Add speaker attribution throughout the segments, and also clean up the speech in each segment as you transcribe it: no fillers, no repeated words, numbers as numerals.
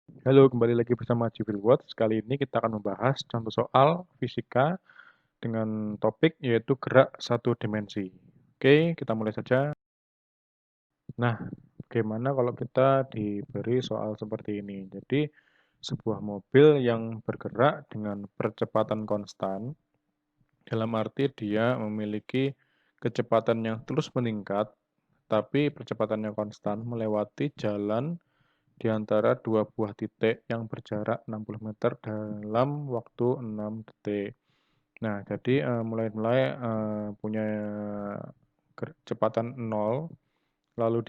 Speaker 1: Halo, kembali lagi bersama Civil Watch. Kali ini kita akan membahas contoh soal fisika dengan topik yaitu gerak satu dimensi. Oke, kita mulai saja. Nah, bagaimana kalau kita diberi soal seperti ini? Jadi, sebuah mobil yang bergerak dengan percepatan konstan, dalam arti dia memiliki kecepatan yang terus meningkat, tapi percepatannya konstan melewati jalan di antara dua buah titik yang berjarak 60 meter dalam waktu 6 detik. Nah, jadi mulai-mulai punya kecepatan 0, lalu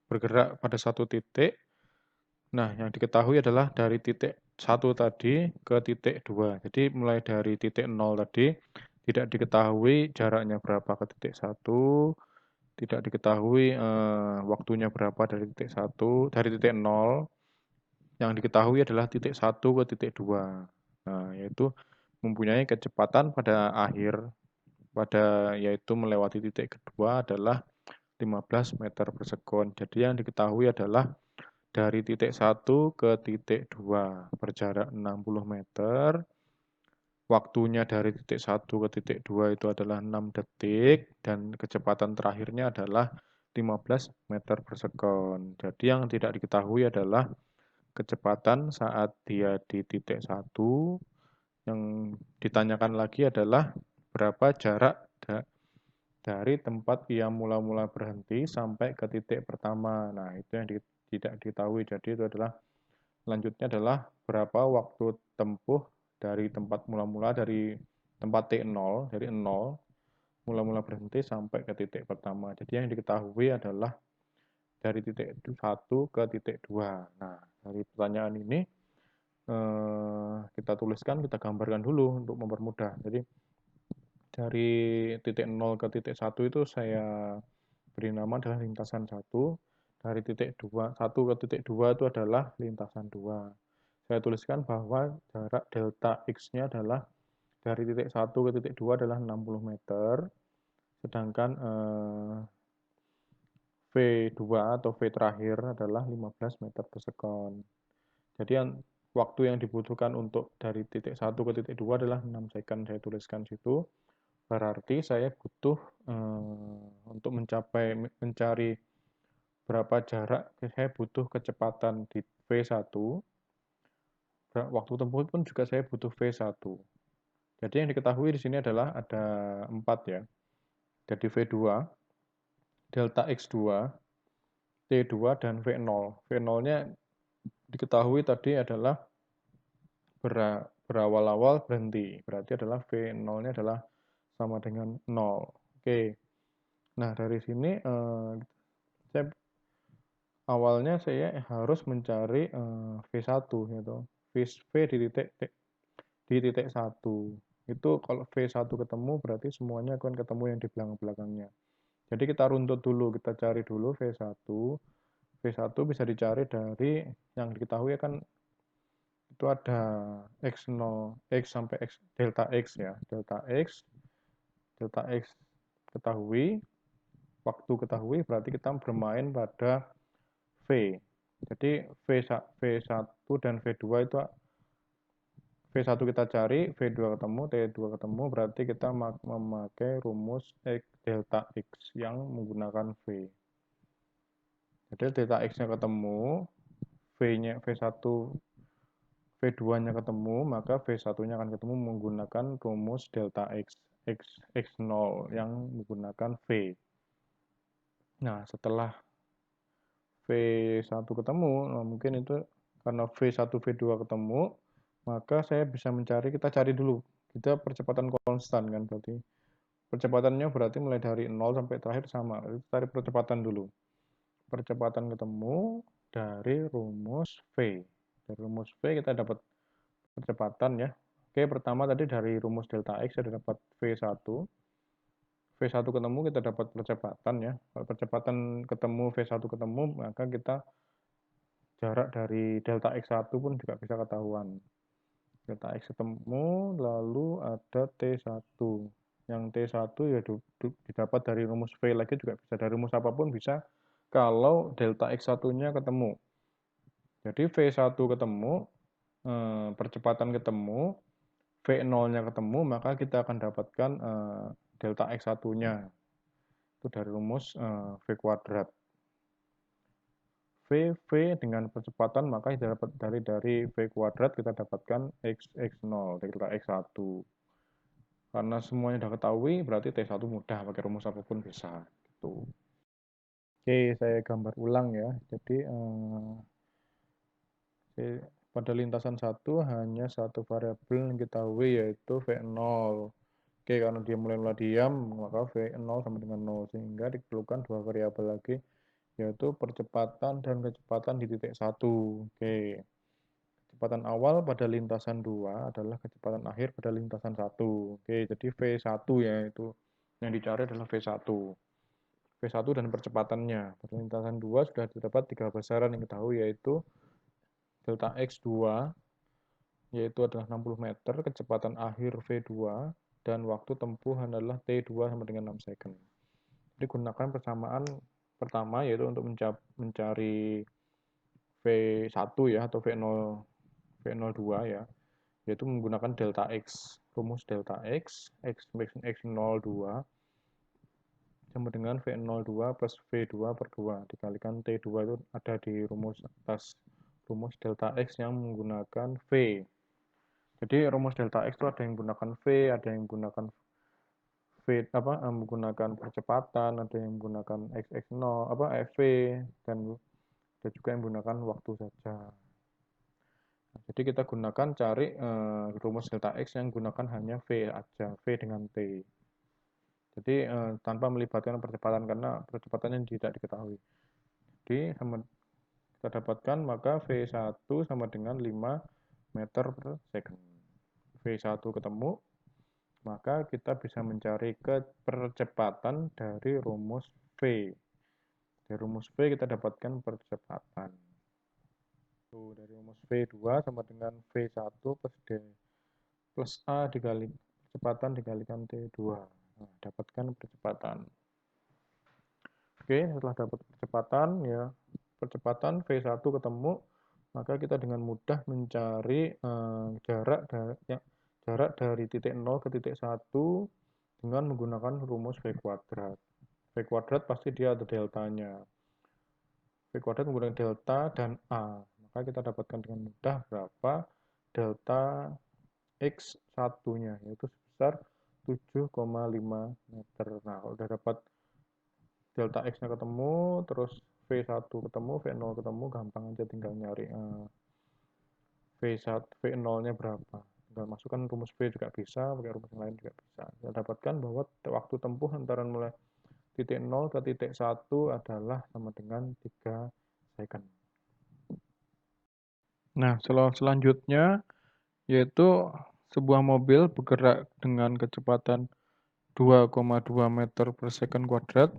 Speaker 1: bergerak pada satu titik. Nah, yang diketahui adalah dari titik 1 tadi ke titik 2. Jadi mulai dari titik 0 tadi tidak diketahui jaraknya berapa ke titik 1, tidak diketahui waktunya berapa dari titik 1, dari titik 0. Yang diketahui adalah titik 1 ke titik 2. Nah, yaitu mempunyai kecepatan pada akhir yaitu melewati titik kedua adalah 15 meter per sekon. Jadi yang diketahui adalah dari titik 1 ke titik 2 berjarak 60 meter. Waktunya dari titik 1 ke titik 2 itu adalah 6 detik dan kecepatan terakhirnya adalah 15 meter per sekon. Jadi yang tidak diketahui adalah kecepatan saat dia di titik 1. Yang ditanyakan lagi adalah berapa jarak dari tempat ia mula-mula berhenti sampai ke titik pertama. Nah, itu yang tidak diketahui. Jadi itu adalah selanjutnya adalah berapa waktu tempuh dari tempat mula-mula dari tempat T0, dari 0 mula-mula berhenti sampai ke titik pertama. Jadi yang diketahui adalah dari titik 1 ke titik 2. Nah, dari pertanyaan ini kita tuliskan, kita gambarkan dulu untuk mempermudah. Jadi dari titik 0 ke titik 1 itu saya beri nama adalah lintasan 1. Dari titik 2, 1 ke titik 2 itu adalah lintasan 2. Saya tuliskan bahwa jarak delta X-nya adalah dari titik 1 ke titik 2 adalah 60 meter, sedangkan V2 atau V terakhir adalah 15 meter per sekon. Jadi waktu yang dibutuhkan untuk dari titik 1 ke titik 2 adalah 6 second. Saya tuliskan situ. Berarti saya butuh untuk mencari berapa jarak, saya butuh kecepatan di V1. Waktu tempuh pun juga saya butuh V1. Jadi yang diketahui di sini adalah ada 4 ya. Jadi V2, delta X2, T2, dan V0. V0-nya diketahui tadi adalah berawal-awal berhenti. Berarti adalah V0-nya adalah sama dengan 0. Oke. Nah, dari sini saya awalnya saya harus mencari V1 gitu. V di titik 1. Itu kalau V1 ketemu berarti semuanya akan ketemu yang di belakang-belakangnya. Jadi kita runtut dulu, kita cari dulu V1. V1 bisa dicari dari yang diketahui kan itu ada X0, X sampai X, delta X ya. Delta X ketahui, waktu ketahui berarti kita bermain pada V. Jadi V1 dan V2 itu V1 kita cari, V2 ketemu, T2 ketemu, berarti kita memakai rumus delta X yang menggunakan V. Jadi delta X-nya ketemu, V-nya V1, V2-nya ketemu, maka V1-nya akan ketemu menggunakan rumus delta X, X0 yang menggunakan V. Nah, setelah V1 ketemu, nah mungkin itu karena V1, V2 ketemu, maka saya bisa mencari, kita cari dulu. Kita percepatan konstan kan berarti. Percepatannya berarti mulai dari 0 sampai terakhir sama. Kita cari percepatan dulu. Percepatan ketemu dari rumus V. Dari rumus V kita dapat percepatan ya. Oke, pertama tadi dari rumus delta X saya dapat V1. V1 ketemu kita dapat percepatan ya. Kalau percepatan ketemu V1 ketemu, maka kita jarak dari delta X1 pun juga bisa ketahuan. Delta X ketemu, lalu ada T1. Yang T1 ya didapat dari rumus V lagi juga bisa, dari rumus apapun bisa kalau delta X1-nya ketemu. Jadi V1 ketemu, percepatan ketemu, V0-nya ketemu, maka kita akan dapatkan delta X1-nya. Itu dari rumus V kuadrat. V dengan percepatan maka kita dapat dari V kuadrat kita dapatkan X0, delta X1. Karena semuanya sudah ketahui, berarti T1 mudah, pakai rumus apapun bisa. Gitu. Oke, saya gambar ulang ya. Jadi pada lintasan 1 hanya satu variabel yang kita ketahui yaitu V0. Oke, karena dia mulai diam, maka V0 sama dengan 0. Sehingga diperlukan dua variabel lagi, yaitu percepatan dan kecepatan di titik 1. Oke. Kecepatan awal pada lintasan 2 adalah kecepatan akhir pada lintasan 1. Oke, jadi V1 ya, itu yang dicari adalah V1. V1 dan percepatannya. Pada lintasan 2 sudah terdapat 3 besaran yang ketahui, yaitu delta X2, yaitu adalah 60 meter, kecepatan akhir V2, dan waktu tempuh adalah T2 sama dengan 6 second. Jadi gunakan persamaan pertama, yaitu untuk mencari V1 ya, atau V02 ya, yaitu menggunakan delta X. Rumus delta X, X02 sama dengan V02 plus V2 per 2. Dikalikan T2 itu ada di rumus atas. Rumus delta X yang menggunakan V. Jadi rumus delta X itu ada yang menggunakan V, ada yang menggunakan menggunakan percepatan, ada yang menggunakan XX0, FV, dan ada juga yang menggunakan waktu saja. Nah, jadi kita gunakan cari rumus delta X yang gunakan hanya V aja, V dengan T. Jadi tanpa melibatkan percepatan karena percepatannya tidak diketahui. Jadi kita dapatkan maka V1 sama dengan 5 meter per second. V1 ketemu, maka kita bisa mencari percepatan dari rumus V. Dari rumus V kita dapatkan percepatan. Tuh, dari rumus V2 sama dengan V1 plus D plus A dikali percepatan dikalikan T2. Nah, dapatkan percepatan. Oke, setelah dapat percepatan ya, percepatan V1 ketemu, maka kita dengan mudah mencari jarak dari titik 0 ke titik 1 dengan menggunakan rumus V kuadrat. V kuadrat pasti dia ada deltanya. V kuadrat menggunakan delta dan A. Maka kita dapatkan dengan mudah berapa delta X1-nya, yaitu sebesar 7,5 meter. Nah, kalau sudah dapat delta X-nya ketemu, terus V1 ketemu, V0 ketemu, gampang aja tinggal nyari V0-nya berapa. Tinggal masukkan rumus V juga bisa, pakai rumus yang lain juga bisa. Kita dapatkan bahwa waktu tempuh antara mulai titik 0 ke titik 1 adalah sama dengan 3 second. Nah, selanjutnya yaitu sebuah mobil bergerak dengan kecepatan 2,2 meter per second kuadrat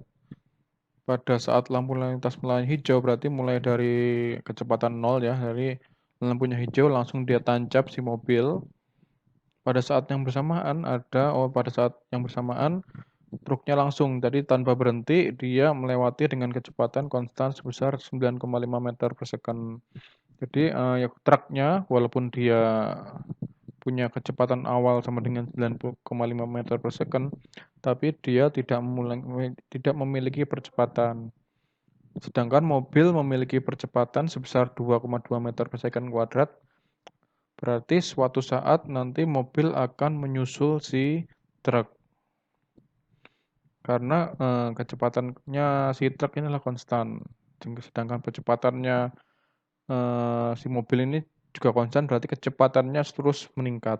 Speaker 1: pada saat lampu lalu lintas melayani hijau, berarti mulai dari kecepatan 0 ya, dari lampunya hijau langsung dia tancap si mobil. Pada saat yang bersamaan pada saat yang bersamaan truknya langsung, jadi tanpa berhenti dia melewati dengan kecepatan konstan sebesar 9,5 meter per second. Jadi ya, truknya walaupun dia punya kecepatan awal sama dengan 9,5 meter per second, tapi dia tidak memiliki percepatan. Sedangkan mobil memiliki percepatan sebesar 2,2 meter per second kuadrat, berarti suatu saat nanti mobil akan menyusul si truk. Karena kecepatannya si truk ini adalah konstan, sedangkan percepatannya si mobil ini juga konstan, berarti kecepatannya terus meningkat.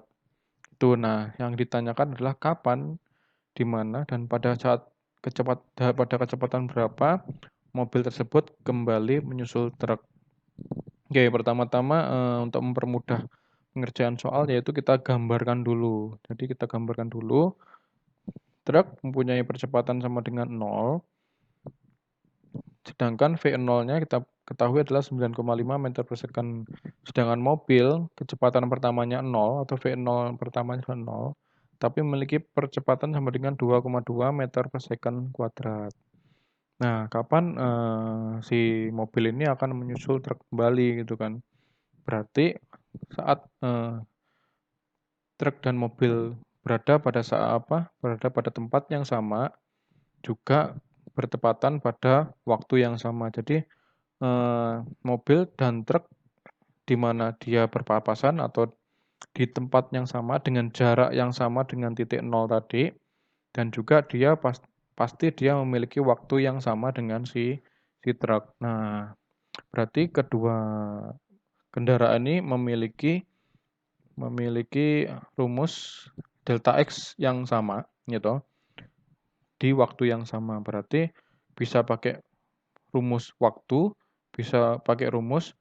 Speaker 1: Itu. Nah, yang ditanyakan adalah kapan, di mana, dan pada kecepatan berapa mobil tersebut kembali menyusul truk. Oke, pertama-tama untuk mempermudah pengerjaan soal yaitu kita gambarkan dulu. Jadi kita gambarkan dulu truk mempunyai percepatan sama dengan 0, sedangkan V0-nya kita ketahui adalah 9,5 meter per second. Sedangkan mobil kecepatan pertamanya 0 atau V0 pertamanya 0, tapi memiliki percepatan sama dengan 2,2 meter per second kuadrat. Nah, kapan si mobil ini akan menyusul truk kembali gitu kan. Berarti saat truk dan mobil berada pada tempat yang sama, juga bertepatan pada waktu yang sama. Jadi mobil dan truk di mana dia berpapasan atau di tempat yang sama dengan jarak yang sama dengan titik nol tadi, dan juga dia pasti dia memiliki waktu yang sama dengan si truk. Nah, berarti kedua kendaraan ini memiliki rumus delta X yang sama gitu di waktu yang sama. Berarti bisa pakai rumus waktu, bisa pakai rumus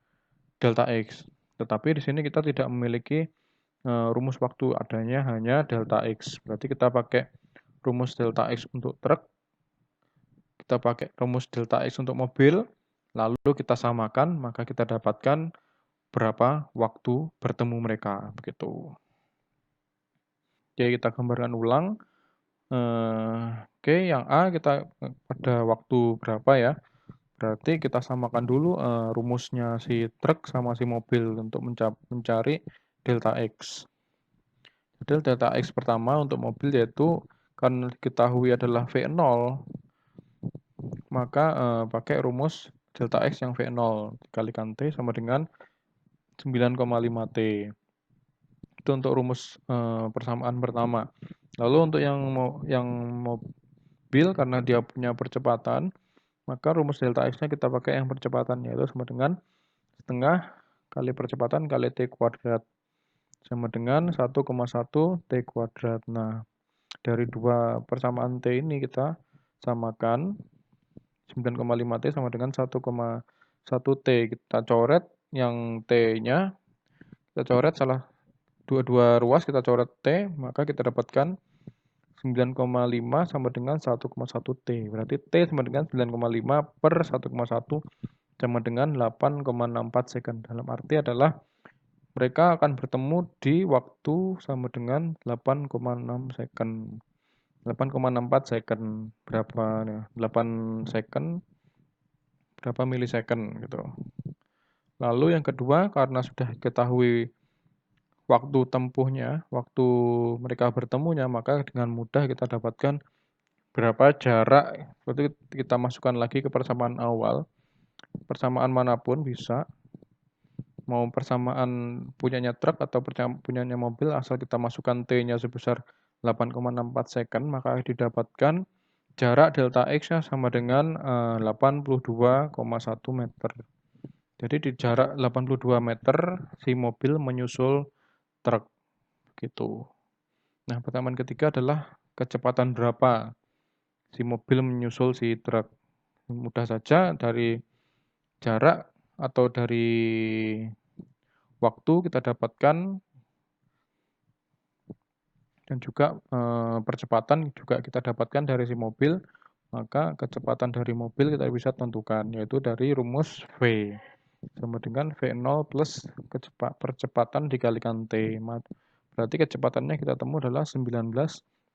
Speaker 1: delta X. Tetapi di sini kita tidak memiliki rumus waktu, adanya hanya delta X. Berarti kita pakai rumus delta X untuk truk, kita pakai rumus delta X untuk mobil, lalu kita samakan, maka kita dapatkan berapa waktu bertemu mereka, begitu. Oke, kita gambarkan ulang. Oke, yang A kita pada waktu berapa ya? Berarti kita samakan dulu rumusnya si truk sama si mobil untuk mencari delta X. Jadi delta X pertama untuk mobil yaitu karena diketahui adalah V0, maka pakai rumus delta X yang V0 dikalikan T sama dengan 9,5 T. Itu untuk rumus persamaan pertama. Lalu untuk yang mobil karena dia punya percepatan, maka rumus delta X-nya kita pakai yang percepatan, yaitu sama dengan setengah kali percepatan kali T kuadrat sama dengan 1,1 T kuadrat. Nah, dari dua persamaan T ini kita samakan 9,5 T sama dengan 1,1 T. Kita coret yang T-nya, kita coret dua ruas, kita coret T, maka kita dapatkan 9,5 sama dengan 1,1 T. Berarti T sama dengan 9,5 per 1,1 sama dengan 8,64 second. Dalam arti adalah mereka akan bertemu di waktu sama dengan 8,6 second. 8,64 second. Berapa ya? 8 second, berapa milisecond gitu. Lalu yang kedua, karena sudah diketahui waktu tempuhnya, waktu mereka bertemunya, maka dengan mudah kita dapatkan berapa jarak. Berarti kita masukkan lagi ke persamaan awal. Persamaan manapun bisa, mau persamaan punyanya truk atau punyanya mobil, asal kita masukkan T-nya sebesar 8,64 second, maka didapatkan jarak delta X-nya sama dengan 82,1 meter. Jadi di jarak 82 meter, si mobil menyusul truk, gitu. Nah, pertanyaan ketiga adalah kecepatan berapa si mobil menyusul si truk. Mudah saja dari jarak atau dari waktu kita dapatkan, dan juga percepatan juga kita dapatkan dari si mobil, maka kecepatan dari mobil kita bisa tentukan, yaitu dari rumus V sama dengan V0 plus percepatan dikalikan T. Berarti kecepatannya kita temu adalah 19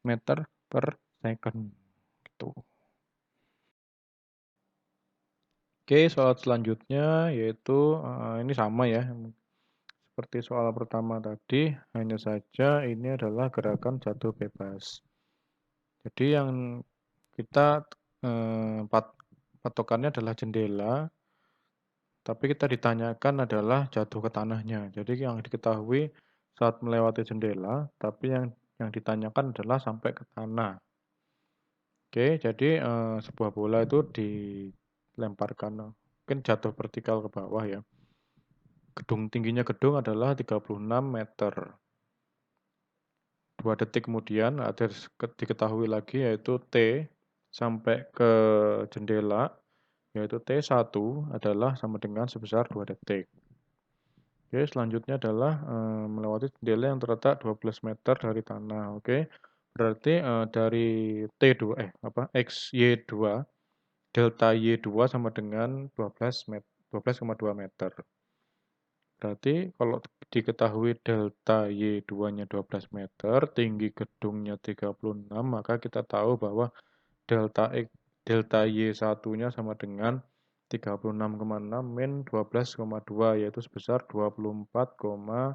Speaker 1: meter per second. Gitu. Oke, soal selanjutnya yaitu ini sama ya, seperti soal pertama tadi, hanya saja ini adalah gerakan jatuh bebas. Jadi yang kita patokannya adalah jendela, tapi kita ditanyakan adalah jatuh ke tanahnya. Jadi yang diketahui saat melewati jendela, tapi yang ditanyakan adalah sampai ke tanah. Oke, jadi sebuah bola itu dilemparkan, mungkin jatuh vertikal ke bawah ya. Tingginya gedung adalah 36 meter. 2 detik kemudian ada diketahui lagi yaitu T sampai ke jendela, yaitu T1 adalah sama dengan sebesar 2 detik. Oke, selanjutnya adalah melewati jendela yang terletak 12 meter dari tanah. Oke, berarti dari T2 XY2, delta Y2 sama dengan 12,2 meter. Berarti kalau diketahui delta Y2-nya 12 meter, tinggi gedungnya 36, maka kita tahu bahwa delta delta Y1-nya sama dengan 36,6 min 12,2, yaitu sebesar 24,4.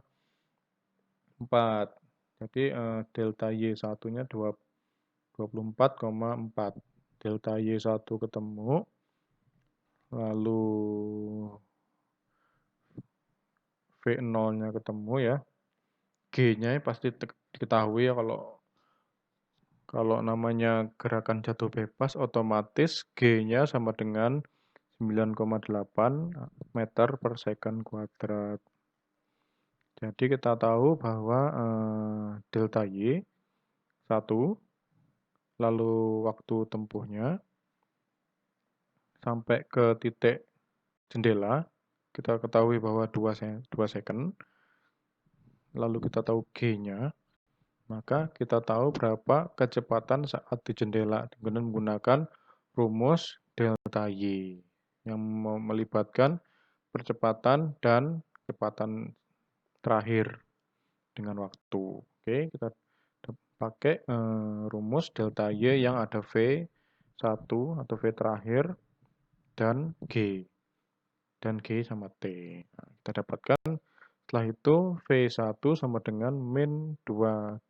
Speaker 1: Jadi delta Y1-nya 24,4. Delta Y1 ketemu, lalu V0-nya ketemu ya. G-nya pasti diketahui ya, kalau namanya gerakan jatuh bebas otomatis G-nya sama dengan 9,8 meter per second kuadrat. Jadi kita tahu bahwa delta Y 1, lalu waktu tempuhnya sampai ke titik jendela, kita ketahui bahwa 2 second, lalu kita tahu G-nya, maka kita tahu berapa kecepatan saat di jendela dengan menggunakan rumus delta Y yang melibatkan percepatan dan kecepatan terakhir dengan waktu. Oke, kita pakai rumus delta Y yang ada V1 atau V terakhir dan G sama T. Nah, kita dapatkan setelah itu V1 sama dengan min 22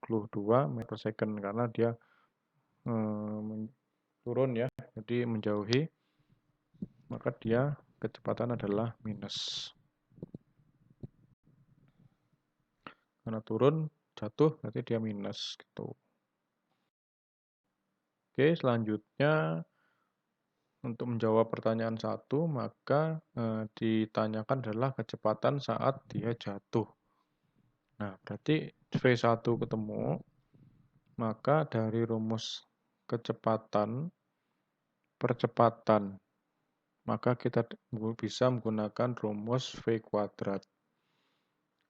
Speaker 1: meter per second karena dia turun ya, jadi menjauhi, maka dia kecepatan adalah minus. Karena turun, jatuh, berarti dia minus gitu. Oke, selanjutnya untuk menjawab pertanyaan 1, maka ditanyakan adalah kecepatan saat dia jatuh. Nah, berarti V1 ketemu, maka dari rumus percepatan, maka kita bisa menggunakan rumus V kuadrat.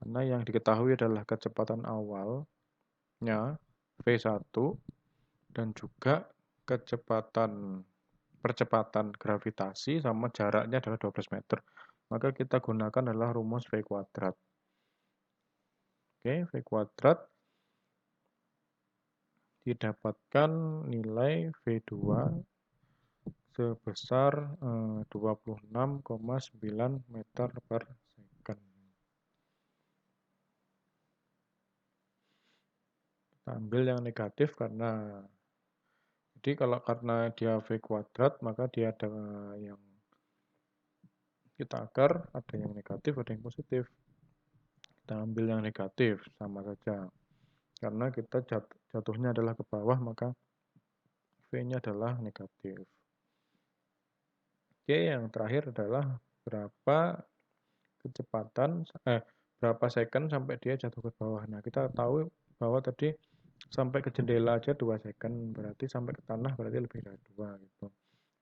Speaker 1: Karena yang diketahui adalah kecepatan awalnya V1 dan juga percepatan gravitasi sama jaraknya adalah 12 meter. Maka kita gunakan adalah rumus V kuadrat. Oke, V kuadrat didapatkan nilai V2 sebesar 26,9 meter per second. Kita ambil yang negatif karena karena dia V kuadrat, maka dia ada yang kita akar, ada yang negatif, ada yang positif. Kita ambil yang negatif, sama saja. Karena kita jatuhnya adalah ke bawah, maka V-nya adalah negatif. Oke, yang terakhir adalah berapa second sampai dia jatuh ke bawah. Nah, kita tahu bahwa tadi sampai ke jendela aja 2 second, berarti sampai ke tanah berarti lebih dari 2 gitu.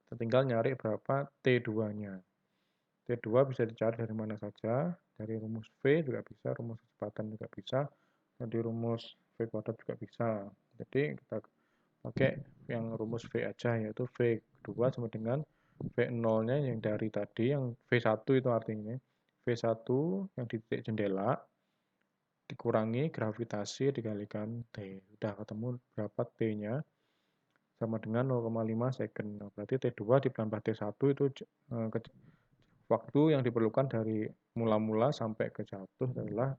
Speaker 1: Kita tinggal nyari berapa T2-nya. T2 bisa dicari dari mana saja, dari rumus V juga bisa, rumus kecepatan juga bisa, dari rumus V kuadrat juga bisa. Jadi kita pakai yang rumus V aja, yaitu V2 sama dengan V0-nya yang dari tadi, yang V1 itu artinya. V1 yang di titik jendela, dikurangi gravitasi dikalikan T. Udah ketemu berapa T-nya, sama dengan 0,5 second. Nah, berarti T2 ditambah T1 itu waktu yang diperlukan dari mula-mula sampai ke jatuh adalah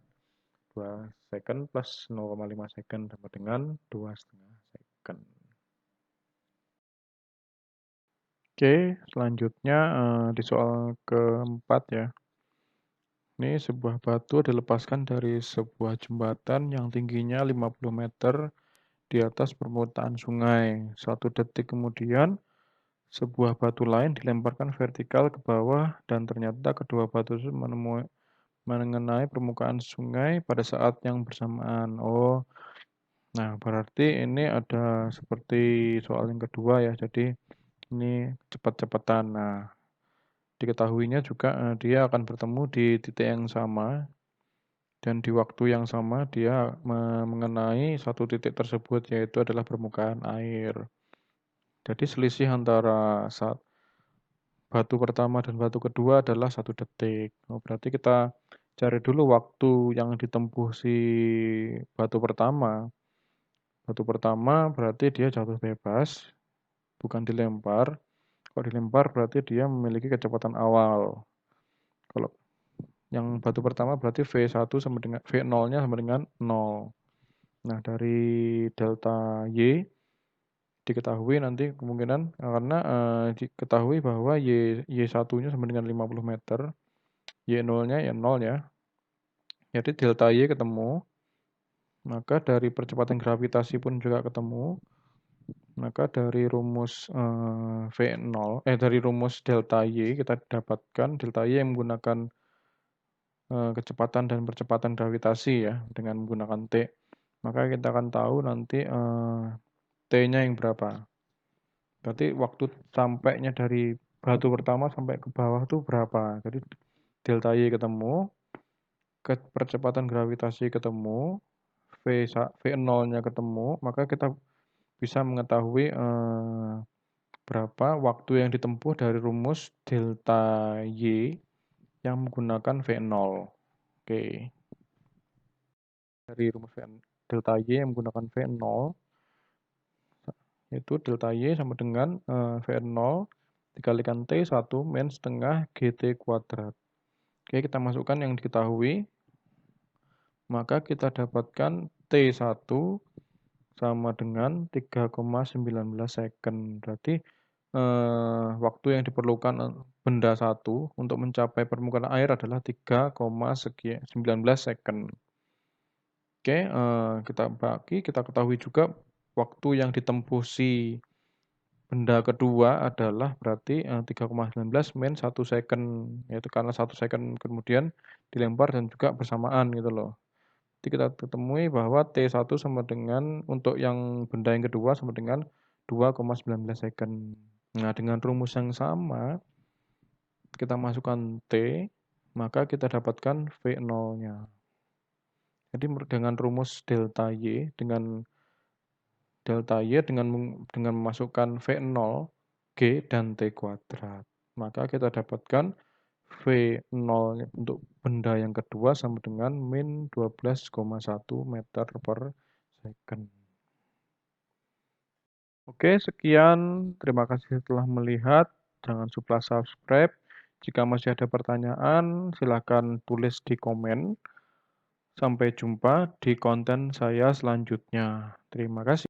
Speaker 1: 2 second plus 0,5 second sama dengan 2,5 second. Oke, selanjutnya di soal keempat ya. Ini sebuah batu dilepaskan dari sebuah jembatan yang tingginya 50 meter di atas permukaan sungai. 1 detik kemudian, sebuah batu lain dilemparkan vertikal ke bawah dan ternyata kedua batu itu mengenai permukaan sungai pada saat yang bersamaan. Oh, nah berarti ini ada seperti soal yang kedua ya. Jadi ini cepat-cepatan. Nah, diketahuinya juga dia akan bertemu di titik yang sama dan di waktu yang sama dia mengenai satu titik tersebut, yaitu adalah permukaan air. Jadi selisih antara batu pertama dan batu kedua adalah 1 detik. Oh, berarti kita cari dulu waktu yang ditempuh si batu pertama. Batu pertama berarti dia jatuh bebas bukan dilempar. Kalau dilempar berarti dia memiliki kecepatan awal. Kalau yang batu pertama berarti V1 sama dengan V0-nya sama dengan 0. Nah, dari delta Y diketahui nanti kemungkinan karena diketahui bahwa Y1-nya sama dengan 50 meter, Y0-nya ya 0 ya. Jadi delta Y ketemu, maka dari percepatan gravitasi pun juga ketemu. Maka dari rumus V0, dari rumus delta Y kita dapatkan delta Y yang menggunakan kecepatan dan percepatan gravitasi ya dengan menggunakan T. Maka kita akan tahu nanti T-nya yang berapa. Berarti waktu sampainya dari batu pertama sampai ke bawah itu berapa. Jadi delta Y ketemu, percepatan gravitasi ketemu, V0-nya ketemu, maka kita bisa mengetahui berapa waktu yang ditempuh dari rumus delta Y yang menggunakan V0. Oke. Dari rumus delta Y yang menggunakan V0, itu delta Y sama dengan V0 dikalikan T1 min setengah GT kuadrat. Oke, kita masukkan yang diketahui. Maka kita dapatkan T1 sama dengan 3,19 second. Berarti waktu yang diperlukan benda satu untuk mencapai permukaan air adalah 3,19 second. Oke, kita ketahui juga waktu yang ditempuh si benda kedua adalah berarti 3,19 min 1 second, yaitu karena 1 second kemudian dilempar dan juga bersamaan gitu loh. Jadi kita ketemui bahwa T1 sama dengan untuk yang benda yang kedua sama dengan 2,19 second. Nah, dengan rumus yang sama kita masukkan T, maka kita dapatkan V0-nya. Jadi dengan rumus delta Y dengan memasukkan V0, G, dan T kuadrat. Maka kita dapatkan V0 untuk benda yang kedua sama dengan min 12,1 meter per second. Oke, sekian. Terima kasih telah melihat. Jangan lupa subscribe. Jika masih ada pertanyaan, silakan tulis di komen. Sampai jumpa di konten saya selanjutnya. Terima kasih.